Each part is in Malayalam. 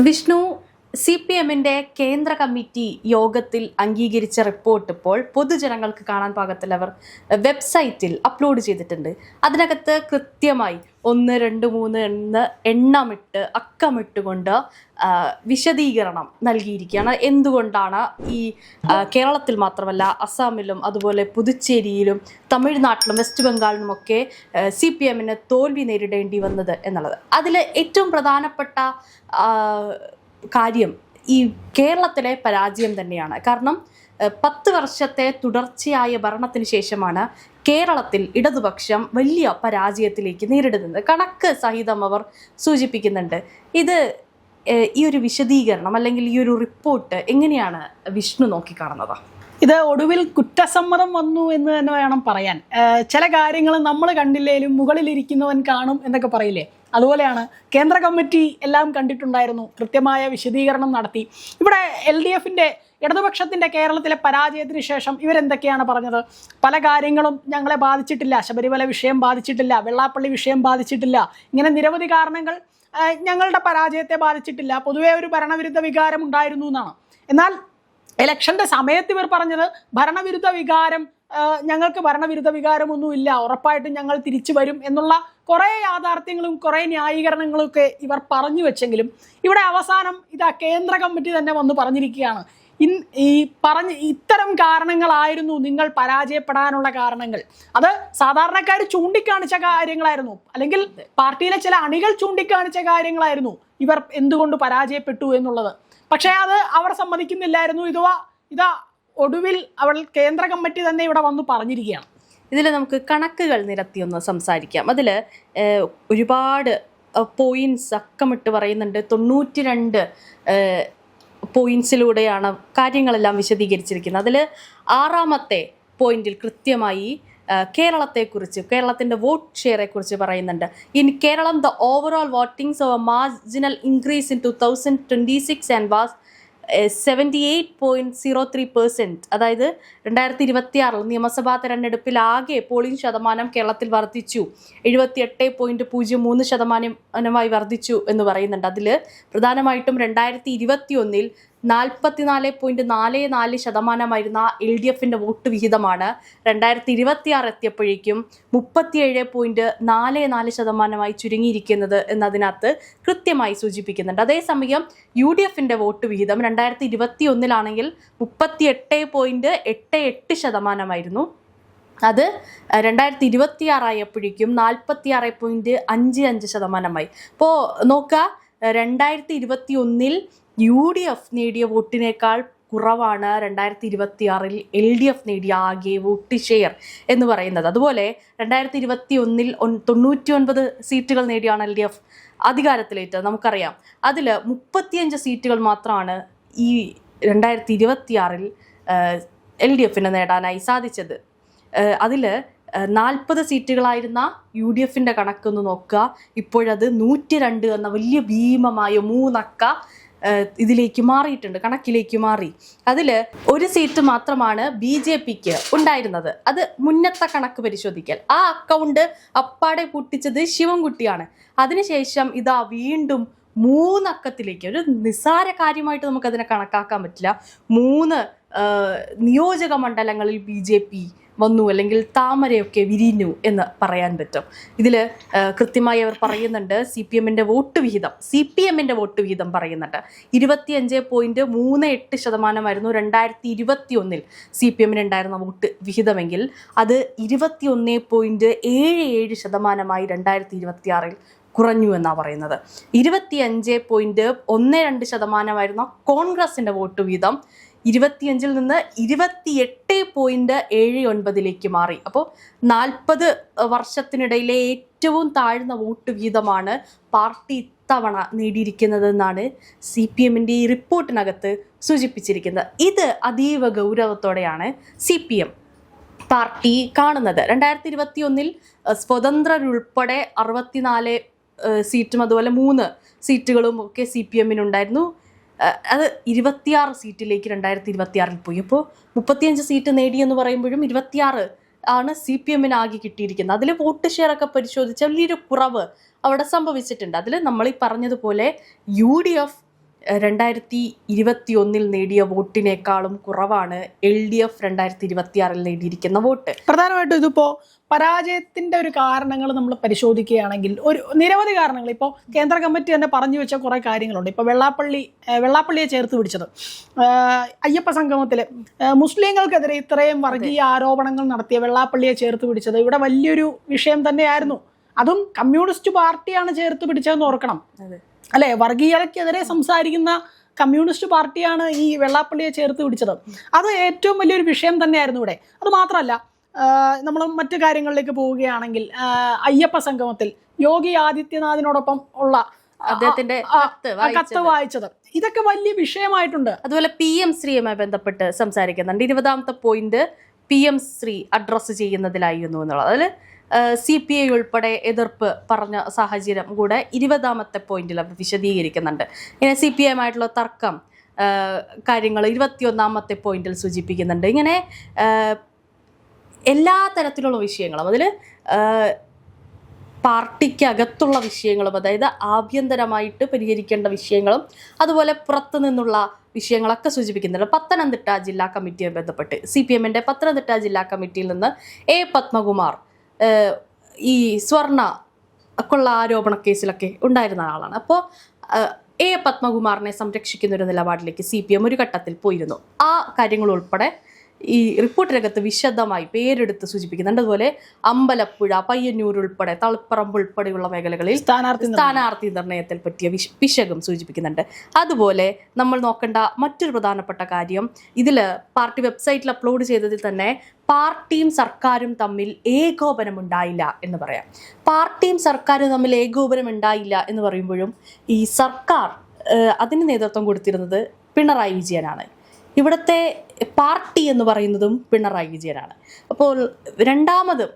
വിഷ്ണു, CPM-ന്റെ കേന്ദ്ര കമ്മിറ്റി യോഗത്തിൽ അംഗീകരിച്ച റിപ്പോർട്ട് ഇപ്പോൾ പൊതുജനങ്ങൾക്ക് കാണാൻ പാകത്തിൽ അവർ വെബ്സൈറ്റിൽ അപ്ലോഡ് ചെയ്തിട്ടുണ്ട്. അതിനകത്ത് കൃത്യമായി 1, 2, 3 എന്ന് എണ്ണമിട്ട് അക്കമിട്ടുകൊണ്ട് വിശദീകരണം നൽകിയിരിക്കുകയാണ്. എന്തുകൊണ്ടാണ് ഈ കേരളത്തിൽ മാത്രമല്ല അസാമിലും അതുപോലെ പുതുച്ചേരിയിലും തമിഴ്നാട്ടിലും വെസ്റ്റ് ബംഗാളിലുമൊക്കെ CPM-ന് തോൽവി നേരിടേണ്ടി വന്നത് എന്നുള്ളത്. അതിൽ ഏറ്റവും പ്രധാനപ്പെട്ട കാര്യം ഈ കേരളത്തിലെ പരാജയം തന്നെയാണ്. കാരണം 10 വർഷത്തെ തുടർച്ചയായ ഭരണത്തിന് ശേഷമാണ് കേരളത്തിൽ ഇടതുപക്ഷം വലിയ പരാജയത്തിലേക്ക് നേരിടുന്നത്. കണക്ക് സഹിതം അവർ സൂചിപ്പിക്കുന്നുണ്ട്. ഇത് ഈ ഒരു വിശദീകരണം അല്ലെങ്കിൽ ഈ ഒരു റിപ്പോർട്ട് എങ്ങനെയാണ് വിഷ്ണു നോക്കിക്കാണുന്നത്? ഇത് ഒടുവിൽ കുറ്റസമ്മതം വന്നു എന്ന് തന്നെ വേണം പറയാൻ. ചില കാര്യങ്ങൾ നമ്മൾ കണ്ടില്ലേലും മുകളിലിരിക്കുന്നവൻ കാണും എന്നൊക്കെ പറയില്ലേ, അതുപോലെയാണ് കേന്ദ്ര കമ്മിറ്റി എല്ലാം കണ്ടിട്ടുണ്ടായിരുന്നു, കൃത്യമായ വിശദീകരണം നടത്തി. ഇവിടെ LDF-ന്റെ ഇടതുപക്ഷത്തിൻ്റെ കേരളത്തിലെ പരാജയത്തിന് ശേഷം ഇവരെന്തൊക്കെയാണ് പറഞ്ഞത്? പല കാര്യങ്ങളും ഞങ്ങളെ ബാധിച്ചിട്ടില്ല, ശബരിമല വിഷയം ബാധിച്ചിട്ടില്ല, വെള്ളാപ്പള്ളി വിഷയം ബാധിച്ചിട്ടില്ല, ഇങ്ങനെ നിരവധി കാരണങ്ങൾ ഞങ്ങളുടെ പരാജയത്തെ ബാധിച്ചിട്ടില്ല, പൊതുവേ ഒരു ഭരണവിരുദ്ധ വികാരം ഉണ്ടായിരുന്നു എന്നാണ്. എന്നാൽ ഇലക്ഷൻ്റെ സമയത്ത് ഇവർ പറഞ്ഞത് ഭരണവിരുദ്ധ വികാരം, ഞങ്ങൾക്ക് ഭരണവിരുദ്ധ വികാരമൊന്നുമില്ല, ഉറപ്പായിട്ടും ഞങ്ങൾ തിരിച്ചു വരും എന്നുള്ള കുറേ യാഥാർത്ഥ്യങ്ങളും കുറേ ന്യായീകരണങ്ങളും ഒക്കെ ഇവർ പറഞ്ഞു വെച്ചെങ്കിലും ഇവിടെ അവസാനം ഇതാ കേന്ദ്ര കമ്മിറ്റി തന്നെ വന്ന് പറഞ്ഞിരിക്കുകയാണ്, ഇത്തരം കാരണങ്ങളായിരുന്നു നിങ്ങൾ പരാജയപ്പെടാനുള്ള കാരണങ്ങൾ. അത് സാധാരണക്കാർ ചൂണ്ടിക്കാണിച്ച കാര്യങ്ങളായിരുന്നു, അല്ലെങ്കിൽ പാർട്ടിയിലെ ചില അണികൾ ചൂണ്ടിക്കാണിച്ച കാര്യങ്ങളായിരുന്നു ഇവർ എന്തുകൊണ്ട് പരാജയപ്പെട്ടു എന്നുള്ളത്. പക്ഷേ അത് അവർ സമ്മതിക്കുന്നില്ലായിരുന്നു. ഇതാ ഒടുവിൽ അവൾ കേന്ദ്ര കമ്മിറ്റി തന്നെ ഇവിടെ വന്ന് പറഞ്ഞിരിക്കുകയാണ്. ഇതിൽ നമുക്ക് കണക്കുകൾ നിരത്തി ഒന്ന് സംസാരിക്കാം. അതിൽ ഒരുപാട് പോയിന്റ്സ് അക്കമിട്ട് പറയുന്നുണ്ട്. 92 പോയിന്റ്സിലൂടെയാണ് കാര്യങ്ങളെല്ലാം വിശദീകരിച്ചിരിക്കുന്നത്. അതിൽ 6ാമത്തെ പോയിന്റിൽ കൃത്യമായി കേരളത്തെക്കുറിച്ച്, കേരളത്തിൻ്റെ വോട്ട് ഷെയറെ കുറിച്ച് പറയുന്നുണ്ട്. In Keralam the overall voting so marginal increase in 2026 and was 78.03%. അതായത് 2026 നിയമസഭാ തെരഞ്ഞെടുപ്പിൽ ആകെ പോളിംഗ് ശതമാനം കേരളത്തിൽ വർദ്ധിച്ചു, 78.03% വർദ്ധിച്ചു എന്ന് പറയുന്നുണ്ട്. അതിൽ പ്രധാനമായിട്ടും 2021 44.44% LDF-ന്റെ വോട്ട് വിഹിതമാണ് 2026 എത്തിയപ്പോഴേക്കും 37.44% ചുരുങ്ങിയിരിക്കുന്നത് എന്നതിനകത്ത് കൃത്യമായി സൂചിപ്പിക്കുന്നുണ്ട്. അതേസമയം UDF-ന്റെ വോട്ട് വിഹിതം 2021 38.88% അത് 2026 ആയപ്പോഴേക്കും 46.55%. അപ്പോൾ നോക്കുക, 2021 UDF നേടിയ വോട്ടിനേക്കാൾ കുറവാണ് 2026 LDF നേടിയ ആകെ വോട്ട് ഷെയർ എന്ന് പറയുന്നത്. അതുപോലെ 2021 99 സീറ്റുകൾ നേടിയാണ് LDF അധികാരത്തിലേറ്റത്, നമുക്കറിയാം. അതിൽ 35 സീറ്റുകൾ മാത്രമാണ് ഈ 2026 LDF-ന് നേടാനായി സാധിച്ചത്. അതിൽ 40 സീറ്റുകളായിരുന്ന UDF-ന്റെ കണക്കൊന്ന് നോക്കുക, ഇപ്പോഴത് 102 എന്ന വലിയ ഭീമമായ 3 അക്ക ഇതിലേക്ക് മാറിയിട്ടുണ്ട്, കണക്കിലേക്ക് മാറി. അതിൽ 1 സീറ്റ് മാത്രമാണ് BJP-ക്ക് ഉണ്ടായിരുന്നത്. അത് മുന്നത്തെ കണക്ക് പരിശോധിക്കൽ ആ അക്കൗണ്ട് അപ്പാടെ പൊട്ടിച്ചത് ശിവൻകുട്ടിയാണ്. അതിനുശേഷം ഇതാ വീണ്ടും 3 അക്കത്തിലേക്ക്, ഒരു നിസ്സാര കാര്യമായിട്ട് നമുക്കതിനെ കണക്കാക്കാൻ പറ്റില്ല. 3 നിയോജക മണ്ഡലങ്ങളിൽ BJP വന്നു, അല്ലെങ്കിൽ താമരയൊക്കെ വിരിഞ്ഞു എന്ന് പറയാൻ പറ്റും. ഇതിൽ കൃത്യമായി അവർ പറയുന്നുണ്ട് CPM-ന്റെ വോട്ട് വിഹിതം പറയുന്നുണ്ട്. 25.38% 2021 CPM-ന് ഉണ്ടായിരുന്ന വോട്ട് വിഹിതമെങ്കിൽ അത് 21.77% 2026 കുറഞ്ഞു എന്നാണ് പറയുന്നത്. 25.12% കോൺഗ്രസിൻ്റെ വോട്ട് വീതം 25 നിന്ന് 28.79 മാറി. അപ്പോൾ 40 വർഷത്തിനിടയിലെ ഏറ്റവും താഴ്ന്ന വോട്ട് വീതമാണ് പാർട്ടി ഇത്തവണ നേടിയിരിക്കുന്നതെന്നാണ് CPM-ന്റെ ഈ റിപ്പോർട്ടിനകത്ത് സൂചിപ്പിച്ചിരിക്കുന്നത്. ഇത് അതീവ ഗൗരവത്തോടെയാണ് CPM പാർട്ടി കാണുന്നത്. 2021 സ്വതന്ത്രരുൾപ്പെടെ 64 സീറ്റും അതുപോലെ 3 സീറ്റുകളും ഒക്കെ CPM-നുണ്ടായിരുന്നു. അത് 26 സീറ്റിലേക്ക് 2026 പോയി. അപ്പോൾ 35 സീറ്റ് നേടിയെന്ന് പറയുമ്പോഴും 26 ആണ് CPM-ന് ആകെ കിട്ടിയിരിക്കുന്നത്. അതിൽ വോട്ട് ഷെയർ ഒക്കെ പരിശോധിച്ചാൽ വലിയൊരു കുറവ് അവിടെ സംഭവിച്ചിട്ടുണ്ട്. അതിൽ നമ്മൾ ഈ പറഞ്ഞതുപോലെ UDF 2021 നേടിയ വോട്ടിനേക്കാളും കുറവാണ് LDF 2026 നേടിയിരിക്കുന്ന വോട്ട്. പ്രധാനമായിട്ടും ഇതിപ്പോ പരാജയത്തിന്റെ ഒരു കാരണങ്ങൾ നമ്മൾ പരിശോധിക്കുകയാണെങ്കിൽ ഒരു നിരവധി കാരണങ്ങൾ ഇപ്പോൾ കേന്ദ്ര കമ്മിറ്റി തന്നെ പറഞ്ഞു വെച്ച കുറെ കാര്യങ്ങളുണ്ട്. ഇപ്പോൾ വെള്ളാപ്പള്ളിയെ ചേർത്ത് പിടിച്ചത്, അയ്യപ്പ സംഗമത്തിൽ മുസ്ലിങ്ങൾക്കെതിരെ ഇത്രയും വർഗീയ ആരോപണങ്ങൾ നടത്തിയ വെള്ളാപ്പള്ളിയെ ചേർത്ത് പിടിച്ചത് ഇവിടെ വലിയൊരു വിഷയം തന്നെയായിരുന്നു. അതും കമ്മ്യൂണിസ്റ്റ് പാർട്ടിയാണ് ചേർത്ത് പിടിച്ചതെന്ന് ഓർക്കണം അല്ലെ. വർഗീയതയ്ക്കെതിരെ സംസാരിക്കുന്ന കമ്മ്യൂണിസ്റ്റ് പാർട്ടിയാണ് ഈ വെള്ളാപ്പള്ളിയെ ചേർത്ത് പിടിച്ചത്. അത് ഏറ്റവും വലിയൊരു വിഷയം തന്നെയായിരുന്നു ഇവിടെ. അത് മാത്രമല്ല, നമ്മൾ മറ്റു കാര്യങ്ങളിലേക്ക് പോവുകയാണെങ്കിൽ അയ്യപ്പ സംഗമത്തിൽ യോഗി ആദിത്യനാഥിനോടൊപ്പം ഉള്ള അദ്ദേഹത്തിന്റെ കത്ത് വായിച്ചത് ഇതൊക്കെ വലിയ വിഷയമായിട്ടുണ്ട്. അതുപോലെ PM ശ്രീയുമായി ബന്ധപ്പെട്ട് സംസാരിക്കുന്നുണ്ട്. 20ാമത്തെ പോയിന്റ് PM ശ്രീ അഡ്രസ്സ് ചെയ്യുന്നതിലായിരുന്നു എന്നുള്ളത്. അതിൽ CPI ഉൾപ്പെടെ എതിർപ്പ് പറഞ്ഞ സാഹചര്യം കൂടെ 20ാമത്തെ പോയിന്റിൽ അവർ വിശദീകരിക്കുന്നുണ്ട്. ഇങ്ങനെ CPI-യുമായിട്ടുള്ള തർക്കം കാര്യങ്ങൾ 21ാമത്തെ പോയിന്റിൽ സൂചിപ്പിക്കുന്നുണ്ട്. ഇങ്ങനെ എല്ലാ തരത്തിലുള്ള വിഷയങ്ങളും, അതിൽ പാർട്ടിക്കകത്തുള്ള വിഷയങ്ങളും, അതായത് ആഭ്യന്തരമായിട്ട് പരിഹരിക്കേണ്ട വിഷയങ്ങളും അതുപോലെ പുറത്തു നിന്നുള്ള വിഷയങ്ങളൊക്കെ സൂചിപ്പിക്കുന്നുണ്ട്. പത്തനംതിട്ട ജില്ലാ കമ്മിറ്റിയെ ബന്ധപ്പെട്ട് CPM-ന്റെ പത്തനംതിട്ട ജില്ലാ കമ്മിറ്റിയിൽ നിന്ന് പത്മകുമാർ ഈ സ്വർണ്ണ കൊള്ള ആരോപണ കേസിലൊക്കെ ഉണ്ടായിരുന്ന ആളാണ്. അപ്പോൾ പത്മകുമാറിനെ സംരക്ഷിക്കുന്ന ഒരു നിലപാടിലേക്ക് CPM ഒരു ഘട്ടത്തിൽ പോയിരുന്നു. ആ കാര്യങ്ങൾ ഉൾപ്പെടെ ഈ റിപ്പോർട്ടിനകത്ത് വിശദമായി പേരെടുത്ത് സൂചിപ്പിക്കുന്നുണ്ട്. അതുപോലെ അമ്പലപ്പുഴ, പയ്യന്നൂർ ഉൾപ്പെടെ തളിപ്പറമ്പ് ഉൾപ്പെടെയുള്ള മേഖലകളിൽ സ്ഥാനാർത്ഥി നിർണയത്തിൽ പറ്റിയ പിശകും സൂചിപ്പിക്കുന്നുണ്ട്. അതുപോലെ നമ്മൾ നോക്കേണ്ട മറ്റൊരു പ്രധാനപ്പെട്ട കാര്യം, ഇതിൽ പാർട്ടി വെബ്സൈറ്റിൽ അപ്ലോഡ് ചെയ്തതിൽ തന്നെ പാർട്ടിയും സർക്കാരും തമ്മിൽ ഏകോപനം ഉണ്ടായില്ല എന്ന് പറയാം. പാർട്ടിയും സർക്കാരും തമ്മിൽ ഏകോപനം ഉണ്ടായില്ല എന്ന് പറയുമ്പോഴും ഈ സർക്കാർ അതിന് നേതൃത്വം കൊടുത്തിരുന്നത് പിണറായി വിജയനാണ്. ഇവിടുത്തെ പാർട്ടി എന്ന് പറയുന്നതും പിണറായി വിജയനാണ്. അപ്പോൾ രണ്ടാമതും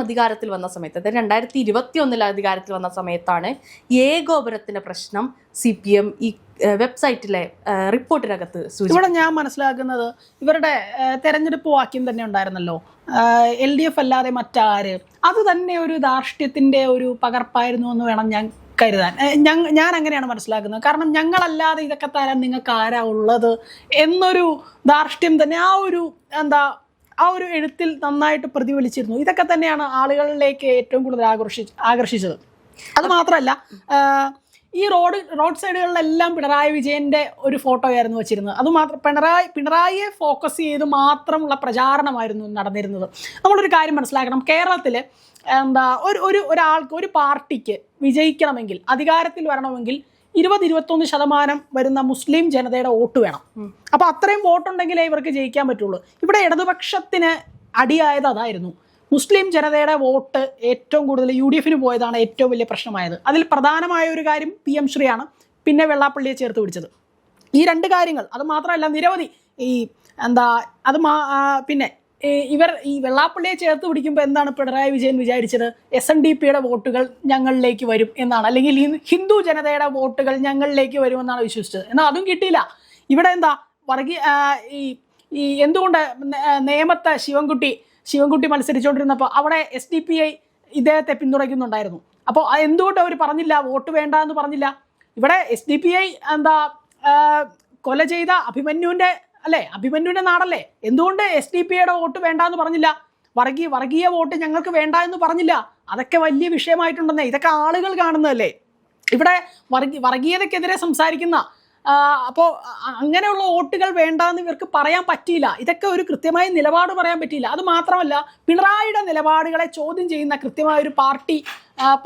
അധികാരത്തിൽ വന്ന സമയത്ത്, അതായത് 2021 അധികാരത്തിൽ വന്ന സമയത്താണ് ഏകോപനത്തിന്റെ പ്രശ്നം CPM ഈ വെബ്സൈറ്റിലെ റിപ്പോർട്ടിനകത്ത് ഇവിടെ ഞാൻ മനസ്സിലാക്കുന്നത് ഇവരുടെ തെരഞ്ഞെടുപ്പ് വാക്യം തന്നെ ഉണ്ടായിരുന്നല്ലോ, LDF അല്ലാതെ മറ്റാര്, അത് തന്നെ ഒരു ധാർഷ്ട്യത്തിന്റെ ഒരു പകർപ്പായിരുന്നു എന്ന് വേണം ഞാൻ കരുതാൻ. ഞാൻ അങ്ങനെയാണ് മനസ്സിലാക്കുന്നത്. കാരണം ഞങ്ങളല്ലാതെ ഇതൊക്കെ തരാൻ നിങ്ങൾക്ക് ആരാ ഉള്ളത് എന്നൊരു ധാർഷ്ട്യം തന്നെ ആ ഒരു എഴുത്തിൽ നന്നായിട്ട് പ്രതിഫലിച്ചിരുന്നു. ഇതൊക്കെ തന്നെയാണ് ആളുകളിലേക്ക് ഏറ്റവും കൂടുതൽ ആകർഷിച്ചത്. അത് മാത്രമല്ല, ഈ റോഡ് സൈഡുകളിലെല്ലാം പിണറായി വിജയന്റെ ഒരു ഫോട്ടോ ആയിരുന്നു വെച്ചിരുന്നത്. അത് മാത്രം പിണറായിയെ ഫോക്കസ് ചെയ്ത് മാത്രമുള്ള പ്രചാരണമായിരുന്നു നടന്നിരുന്നത്. നമ്മളൊരു കാര്യം മനസ്സിലാക്കണം, കേരളത്തിൽ ഒരാൾക്ക്, ഒരു പാർട്ടിക്ക് വിജയിക്കണമെങ്കിൽ, അധികാരത്തിൽ വരണമെങ്കിൽ 20-21% വരുന്ന മുസ്ലിം ജനതയുടെ വോട്ട് വേണം. അപ്പൊ അത്രയും വോട്ടുണ്ടെങ്കിലേ ഇവർക്ക് ജയിക്കാൻ പറ്റുള്ളൂ. ഇവിടെ ഇടതുപക്ഷത്തിന് അടിയായത് അതായിരുന്നു. മുസ്ലിം ജനതയുടെ വോട്ട് ഏറ്റവും കൂടുതൽ UDF-ന് പോയതാണ് ഏറ്റവും വലിയ പ്രശ്നമായത്. അതിൽ പ്രധാനമായ ഒരു കാര്യം PM ശ്രീയാണ്, പിന്നെ വെള്ളാപ്പള്ളിയെ ചേർത്ത് പിടിച്ചത്. ഈ രണ്ട് കാര്യങ്ങൾ, അത് മാത്രമല്ല നിരവധി പിന്നെ ഇവർ ഈ വെള്ളാപ്പള്ളിയെ ചേർത്ത് പിടിക്കുമ്പോൾ എന്താണ് പിണറായി വിജയൻ വിചാരിച്ചത്? SNDP-യുടെ വോട്ടുകൾ ഞങ്ങളിലേക്ക് വരും എന്നാണ്, അല്ലെങ്കിൽ ഹിന്ദു ജനതയുടെ വോട്ടുകൾ ഞങ്ങളിലേക്ക് വരുമെന്നാണ് വിശ്വസിച്ചത്. എന്നാൽ അതും കിട്ടിയില്ല. ഇവിടെ ഈ എന്തുകൊണ്ട് നേമത്തെ ശിവൻകുട്ടി മത്സരിച്ചുകൊണ്ടിരുന്നപ്പോൾ അവിടെ SDPI ഇദ്ദേഹത്തെ പിന്തുണയ്ക്കുന്നുണ്ടായിരുന്നു. അപ്പോൾ എന്തുകൊണ്ട് അവർ പറഞ്ഞില്ല വോട്ട് വേണ്ട എന്ന് പറഞ്ഞില്ല? ഇവിടെ SDPI കൊല ചെയ്ത അഭിമന്യുവിന്റെ നാടല്ലേ, എന്തുകൊണ്ട് SDPIയുടെ വോട്ട് വേണ്ട എന്ന് പറഞ്ഞില്ല? വർഗീയ വോട്ട് ഞങ്ങൾക്ക് വേണ്ട എന്ന് പറഞ്ഞില്ല? അതൊക്കെ വലിയ വിഷയമായിട്ടുണ്ടെന്നേ. ഇതൊക്കെ ആളുകൾ കാണുന്നതല്ലേ. ഇവിടെ വർഗീയതയ്ക്കെതിരെ സംസാരിക്കുന്ന അപ്പോൾ അങ്ങനെയുള്ള വോട്ടുകൾ വേണ്ടെന്ന് ഇവർക്ക് പറയാൻ പറ്റിയില്ല. ഇതൊക്കെ ഒരു കൃത്യമായ നിലപാട് പറയാൻ പറ്റിയില്ല. അത് മാത്രമല്ല, പിണറായിയുടെ നിലപാടുകളെ ചോദ്യം ചെയ്യുന്ന കൃത്യമായ ഒരു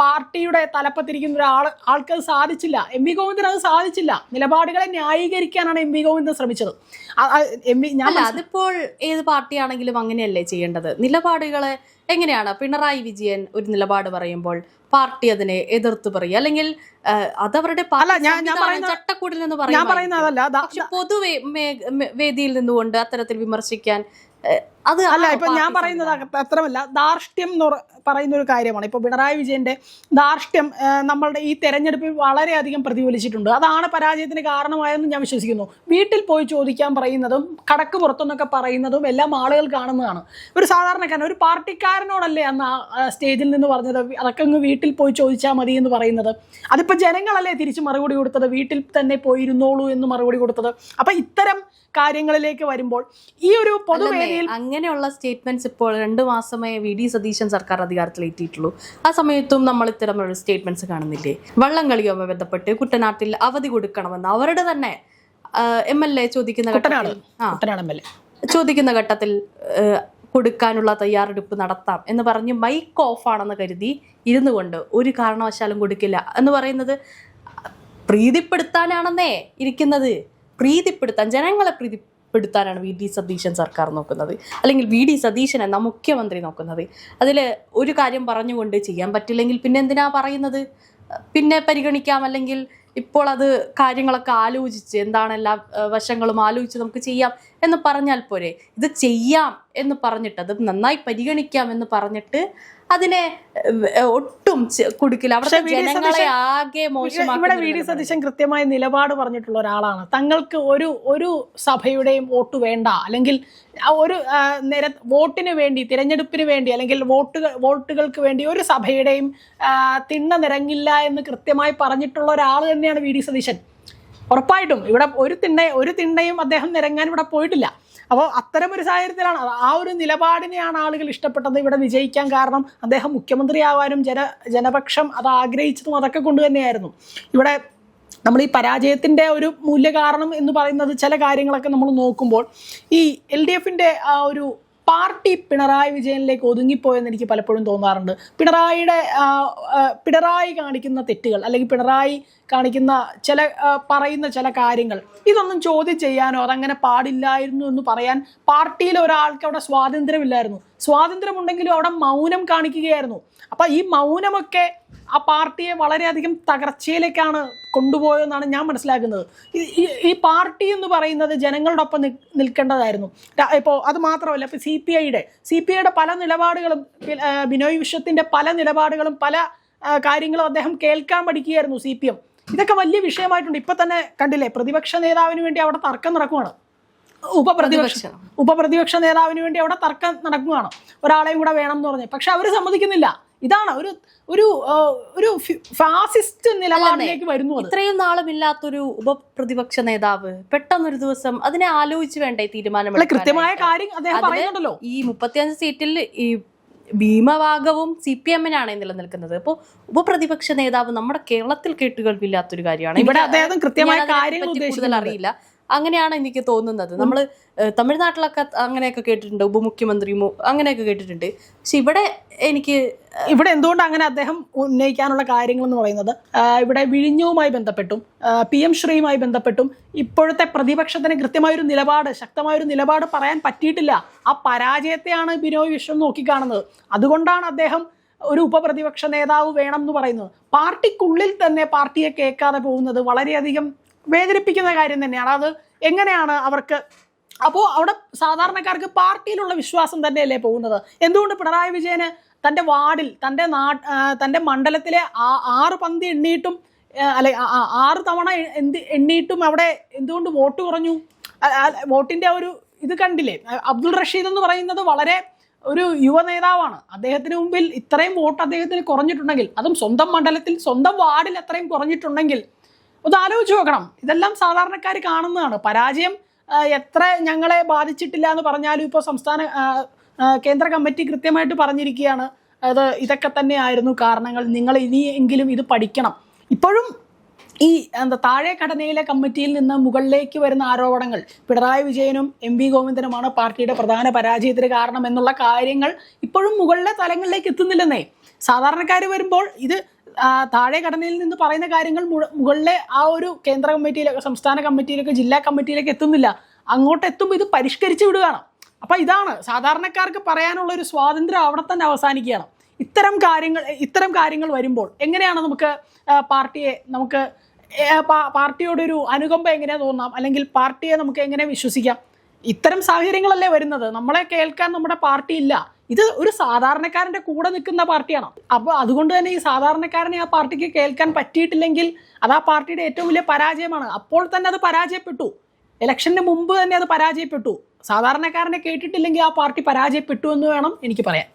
പാർട്ടിയുടെ തലപ്പത്തിരിക്കുന്ന ആൾക്ക് അത് സാധിച്ചില്ല. MV ഗോവിന്ദൻ അത് സാധിച്ചില്ല. നിലപാടുകളെ ന്യായീകരിക്കാനാണ് MV ഗോവിന്ദൻ ശ്രമിച്ചത്. അതിപ്പോൾ ഏത് പാർട്ടിയാണെങ്കിലും അങ്ങനെയല്ലേ ചെയ്യേണ്ടത്? നിലപാടുകളെ എങ്ങനെയാണ് പിണറായി വിജയൻ ഒരു നിലപാട് പറയുമ്പോൾ പാർട്ടി അതിനെ എതിർത്ത് പറയുക, അല്ലെങ്കിൽ അതവരുടെ ചട്ടക്കൂടിൽ നിന്ന് പറയുക, പൊതുവെ വേദിയിൽ നിന്നുകൊണ്ട് അത്തരത്തിൽ വിമർശിക്കാൻ അത് അല്ല, ഇപ്പൊ ഞാൻ പറയുന്നത് അത്രമല്ല, ധാർഷ്ട്യം എന്ന് പറയുന്ന ഒരു കാര്യമാണ്. ഇപ്പൊ പിണറായി വിജയന്റെ ധാർഷ്ട്യം നമ്മളുടെ ഈ തെരഞ്ഞെടുപ്പിൽ വളരെയധികം പ്രതിഫലിച്ചിട്ടുണ്ട്. അതാണ് പരാജയത്തിന് കാരണമായെന്ന് ഞാൻ വിശ്വസിക്കുന്നു. വീട്ടിൽ പോയി ചോദിക്കാൻ പറയുന്നതും കടക്ക് പുറത്തുനിന്നൊക്കെ പറയുന്നതും എല്ലാം ആളുകൾ കാണുന്നതാണ്. ഒരു സാധാരണക്കാരൻ, ഒരു പാർട്ടിക്കാരനോടല്ലേ അന്ന് ആ സ്റ്റേജിൽ നിന്ന് പറഞ്ഞത് അതൊക്കെ അങ്ങ് വീട്ടിൽ പോയി ചോദിച്ചാൽ മതി എന്ന് പറയുന്നത്? അതിപ്പോ ജനങ്ങളല്ലേ തിരിച്ച് മറുപടി കൊടുത്തത്, വീട്ടിൽ തന്നെ പോയിരുന്നോളൂ എന്ന് മറുപടി കൊടുത്തത്. അപ്പൊ ഇത്തരം കാര്യങ്ങളിലേക്ക് വരുമ്പോൾ ഈ ഒരു പൊതുവേദിയിൽ അങ്ങനെയുള്ള സ്റ്റേറ്റ്മെന്റ്സ് ഇപ്പോൾ 2 മാസമേ വി.ഡി. സതീശൻ സർക്കാർ അധികാരത്തിലെത്തിയിട്ടുള്ളൂ. ആ സമയത്തും നമ്മൾ ഇത്തരമുള്ള സ്റ്റേറ്റ്മെന്റ്സ് കാണുന്നില്ലേ? വള്ളം കളിയുമായി ബന്ധപ്പെട്ട് കുട്ടനാട്ടിൽ അവധി കൊടുക്കണമെന്ന് അവരുടെ തന്നെ MLA ചോദിക്കുന്ന ഘട്ടത്തിൽ കൊടുക്കാനുള്ള തയ്യാറെടുപ്പ് നടത്താം എന്ന് പറഞ്ഞ് മൈക്ക് ഓഫ് ആണെന്ന് കരുതി ഇരുന്നു കൊണ്ട് ഒരു കാരണവശാലും കൊടുക്കില്ല എന്ന് പറയുന്നത് പ്രീതിപ്പെടുത്താനാണെന്നേ ഇരിക്കുന്നത്. ജനങ്ങളെ പ്രീതിപ്പെടുത്താനാണ് വി.ഡി. സതീശൻ സർക്കാർ നോക്കുന്നത്, അല്ലെങ്കിൽ വി.ഡി. സതീശൻ എന്ന മുഖ്യമന്ത്രി നോക്കുന്നത്. അതിൽ ഒരു കാര്യം പറഞ്ഞുകൊണ്ട് ചെയ്യാൻ പറ്റില്ലെങ്കിൽ പിന്നെ എന്തിനാ പറയുന്നത്? പിന്നെ പരിഗണിക്കാം, അല്ലെങ്കിൽ ഇപ്പോൾ അത് കാര്യങ്ങളൊക്കെ ആലോചിച്ച് എന്താണ് എല്ലാ വശങ്ങളും ആലോചിച്ച് നമുക്ക് ചെയ്യാം എന്ന് പറഞ്ഞാൽ പോരെ. ഇത് ചെയ്യാം എന്ന് പറഞ്ഞിട്ട്, അത് നന്നായി പരിഗണിക്കാം എന്ന് പറഞ്ഞിട്ട് അതിനെ ഒട്ടും കൊടുക്കില്ല. അവിടെ ജനങ്ങളെ ആകെ മോശമാക്കി. ഇവിടെ വി.ഡി. സതീശൻ കൃത്യമായ നിലപാട് പറഞ്ഞിട്ടുള്ള ഒരാളാണ്. തങ്ങൾക്ക് ഒരു സഭയുടെയും വോട്ട് വേണ്ട, അല്ലെങ്കിൽ ഒരു വോട്ടിന് വേണ്ടി, തിരഞ്ഞെടുപ്പിന് വേണ്ടി, അല്ലെങ്കിൽ വോട്ടുകൾക്ക് വേണ്ടി ഒരു സഭയുടെയും തിണ്ണ നിരങ്ങില്ല എന്ന് കൃത്യമായി പറഞ്ഞിട്ടുള്ള ഒരാൾ തന്നെയാണ് വി.ഡി. സതീശൻ. ഉറപ്പായിട്ടും ഇവിടെ ഒരു തിണ്ണയും അദ്ദേഹം നിരങ്ങാൻ ഇവിടെ പോയിട്ടില്ല. അപ്പോൾ അത്തരം ഒരു സാഹചര്യത്തിലാണ് ആ ഒരു നിലപാടിനെയാണ് ആളുകൾ ഇഷ്ടപ്പെട്ടത്. ഇവിടെ വിജയിക്കാൻ കാരണം അദ്ദേഹം മുഖ്യമന്ത്രിയാവാനും ജനപക്ഷം അത് ആഗ്രഹിച്ചതും അതൊക്കെ കൊണ്ട് തന്നെയായിരുന്നു. ഇവിടെ നമ്മൾ ഈ പരാജയത്തിൻ്റെ ഒരു മൂല്യകാരണം എന്ന് പറയുന്നത് ചില കാര്യങ്ങളൊക്കെ നമ്മൾ നോക്കുമ്പോൾ ഈ LDFന്റെ ആ ഒരു പാർട്ടി പിണറായി വിജയനിലേക്ക് ഒതുങ്ങിപ്പോയെന്ന് എനിക്ക് പലപ്പോഴും തോന്നാറുണ്ട്. പിണറായി കാണിക്കുന്ന തെറ്റുകൾ, അല്ലെങ്കിൽ പിണറായി കാണിക്കുന്ന പറയുന്ന ചില കാര്യങ്ങൾ, ഇതൊന്നും ചോദ്യം ചെയ്യാനോ അതങ്ങനെ പാടില്ലായിരുന്നു എന്ന് പറയാൻ പാർട്ടിയിൽ ഒരാൾക്ക് അവിടെ സ്വാതന്ത്ര്യമില്ലായിരുന്നു. സ്വാതന്ത്ര്യമുണ്ടെങ്കിലും അവിടെ മൗനം കാണിക്കുകയായിരുന്നു. അപ്പൊ ഈ മൗനമൊക്കെ ആ പാർട്ടിയെ വളരെയധികം തകർച്ചയിലേക്കാണ് കൊണ്ടുപോയെന്നാണ് ഞാൻ മനസ്സിലാക്കുന്നത്. ഈ പാർട്ടി എന്ന് പറയുന്നത് ജനങ്ങളുടെ ഒപ്പം നിൽക്കേണ്ടതായിരുന്നു. ഇപ്പോൾ അത് മാത്രമല്ല, ഇപ്പോൾ CPIയുടെ പല നിലപാടുകളും, ബിനോയ് വിശ്വത്തിന്റെ പല നിലപാടുകളും, പല കാര്യങ്ങളും അദ്ദേഹം കേൾക്കാൻ പഠിക്കുകയായിരുന്നു CPM. ഇതൊക്കെ വലിയ വിഷയമായിട്ടുണ്ട്. ഇപ്പൊ തന്നെ കണ്ടില്ലേ, പ്രതിപക്ഷ നേതാവിന് വേണ്ടി അവിടെ തർക്കം നടക്കുകയാണ്. ഉപപ്രതിപക്ഷ നേതാവിന് വേണ്ടി അവിടെ തർക്കം നടക്കുകയാണ്, ഒരാളെയും കൂടെ വേണം എന്ന് പറഞ്ഞ്. പക്ഷെ അവർ സമ്മതിക്കുന്നില്ല. ഇതാണ് ഒരു ഫാസിസ്റ്റ് നിലപാടിലേക്ക് വരുന്നു. ഇത്രയും നാളുമില്ലാത്തൊരു ഉപപ്രതിപക്ഷ നേതാവ് പെട്ടെന്നൊരു ദിവസം അതിനെ ആലോചിച്ച് വേണ്ടേ തീരുമാനം. കൃത്യമായ കാര്യം അദ്ദേഹം പറയുന്നുണ്ടല്ലോ. ഈ 35 സീറ്റിൽ ഈ ഭീമഭാഗവും CPM-നാണ് നിലനിൽക്കുന്നത്. അപ്പോൾ ഉപപ്രതിപക്ഷ നേതാവ് നമ്മുടെ കേരളത്തിൽ കേട്ടുകേൾവില്ലാത്തൊരു കാര്യമാണ്. ഇവിടെ അദ്ദേഹം കൃത്യമായ കാര്യങ്ങൾ കൂടുതൽ അറിയില്ല. അങ്ങനെയാണ് എനിക്ക് തോന്നുന്നത്. നമ്മൾ തമിഴ്നാട്ടിലൊക്കെ അങ്ങനെയൊക്കെ കേട്ടിട്ടുണ്ട്, ഉപമുഖ്യമന്ത്രി അങ്ങനെയൊക്കെ കേട്ടിട്ടുണ്ട്. പക്ഷെ ഇവിടെ എന്തുകൊണ്ട് അങ്ങനെ അദ്ദേഹം ഉന്നയിക്കാനുള്ള കാര്യങ്ങൾ എന്ന് പറയുന്നത്, ഇവിടെ വിഴിഞ്ഞവുമായി ബന്ധപ്പെട്ടും PM ശ്രീയുമായി ബന്ധപ്പെട്ടും ഇപ്പോഴത്തെ പ്രതിപക്ഷത്തിന് കൃത്യമായൊരു നിലപാട്, ശക്തമായൊരു നിലപാട് പറയാൻ പറ്റിയിട്ടില്ല. ആ പരാജയത്തെയാണ് ബിനോയ് വിശ്വം നോക്കിക്കാണുന്നത്. അതുകൊണ്ടാണ് അദ്ദേഹം ഒരു ഉപപ്രതിപക്ഷ നേതാവ് വേണം എന്ന് പറയുന്നത്. പാർട്ടിക്കുള്ളിൽ തന്നെ പാർട്ടിയെ കേൾക്കാതെ പോകുന്നത് വളരെയധികം വേദനിപ്പിക്കുന്ന കാര്യം തന്നെയാണ്. അത് എങ്ങനെയാണ് അവർക്ക്, അപ്പോൾ അവിടെ സാധാരണക്കാർക്ക് പാർട്ടിയിലുള്ള വിശ്വാസം തന്നെയല്ലേ പോകുന്നത്? എന്തുകൊണ്ട് പിണറായി വിജയന് തൻ്റെ വാർഡിൽ, തൻ്റെ മണ്ഡലത്തിലെ 6 പന്തി എണ്ണിയിട്ടും, അല്ലെ 6 തവണ എണ്ണിയിട്ടും അവിടെ എന്തുകൊണ്ട് വോട്ട് കുറഞ്ഞു? വോട്ടിന്റെ ഒരു ഇത് കണ്ടില്ലേ? അബ്ദുൾ റഷീദ് എന്ന് പറയുന്നത് വളരെ ഒരു യുവ നേതാവാണ്. അദ്ദേഹത്തിന് മുമ്പിൽ ഇത്രയും വോട്ട് അദ്ദേഹത്തിന് കുറഞ്ഞിട്ടുണ്ടെങ്കിൽ, അതും സ്വന്തം മണ്ഡലത്തിൽ, സ്വന്തം വാർഡിൽ അത്രയും കുറഞ്ഞിട്ടുണ്ടെങ്കിൽ ഒന്ന് ആലോചിച്ച് നോക്കണം. ഇതെല്ലാം സാധാരണക്കാർ കാണുന്നതാണ്. പരാജയം എത്ര ഞങ്ങളെ ബാധിച്ചിട്ടില്ല എന്ന് പറഞ്ഞാലും ഇപ്പോൾ കേന്ദ്ര കമ്മിറ്റി കൃത്യമായിട്ട് പറഞ്ഞിരിക്കുകയാണ്, ഇതൊക്കെ തന്നെയായിരുന്നു കാരണങ്ങൾ, നിങ്ങൾ ഇനിയെങ്കിലും ഇത് പഠിക്കണം. ഇപ്പോഴും ഈ താഴെ ഘടനയിലെ കമ്മിറ്റിയിൽ നിന്ന് മുകളിലേക്ക് വരുന്ന ആരോപണങ്ങൾ പിണറായി വിജയനും MV ഗോവിന്ദനുമാണ് പാർട്ടിയുടെ പ്രധാന പരാജയത്തിന് കാരണം എന്നുള്ള കാര്യങ്ങൾ ഇപ്പോഴും മുകളിലെ തലങ്ങളിലേക്ക് എത്തുന്നില്ലെന്നേ. സാധാരണക്കാർ വരുമ്പോൾ ഇത് താഴെ ഘടനയിൽ നിന്ന് പറയുന്ന കാര്യങ്ങൾ മുകളിലെ ആ ഒരു കേന്ദ്ര കമ്മിറ്റിയിലേക്ക്, സംസ്ഥാന കമ്മിറ്റിയിലേക്ക്, ജില്ലാ കമ്മിറ്റിയിലേക്ക് എത്തുന്നില്ല. അങ്ങോട്ട് എത്തുമ്പോൾ ഇത് പരിഷ്കരിച്ച് വിടുകയാണ്. അപ്പം ഇതാണ് സാധാരണക്കാർക്ക് പറയാനുള്ള ഒരു സ്വാതന്ത്ര്യം അവിടെ തന്നെ അവസാനിക്കുകയാണ്. ഇത്തരം കാര്യങ്ങൾ വരുമ്പോൾ എങ്ങനെയാണ് നമുക്ക് പാർട്ടിയോടൊരു അനുകമ്പ എങ്ങനെ തോന്നാം, അല്ലെങ്കിൽ പാർട്ടിയെ നമുക്ക് എങ്ങനെ വിശ്വസിക്കാം? ഇത്തരം സാഹചര്യങ്ങളല്ലേ വരുന്നത്. നമ്മളെ കേൾക്കാൻ നമ്മുടെ പാർട്ടി ഇല്ല. ഇത് ഒരു സാധാരണക്കാരന്റെ കൂടെ നിൽക്കുന്ന പാർട്ടിയാണ്. അപ്പോൾ അതുകൊണ്ട് തന്നെ ഈ സാധാരണക്കാരനെ ആ പാർട്ടിക്ക് കേൾക്കാൻ പറ്റിയിട്ടില്ലെങ്കിൽ അത് ആ പാർട്ടിയുടെ ഏറ്റവും വലിയ പരാജയമാണ്. അപ്പോൾ തന്നെ അത് പരാജയപ്പെട്ടു. ഇലക്ഷന് മുമ്പ് തന്നെ അത് പരാജയപ്പെട്ടു. സാധാരണക്കാരനെ കേട്ടിട്ടില്ലെങ്കിൽ ആ പാർട്ടി പരാജയപ്പെട്ടു എന്ന് വേണം എനിക്ക് പറയാൻ.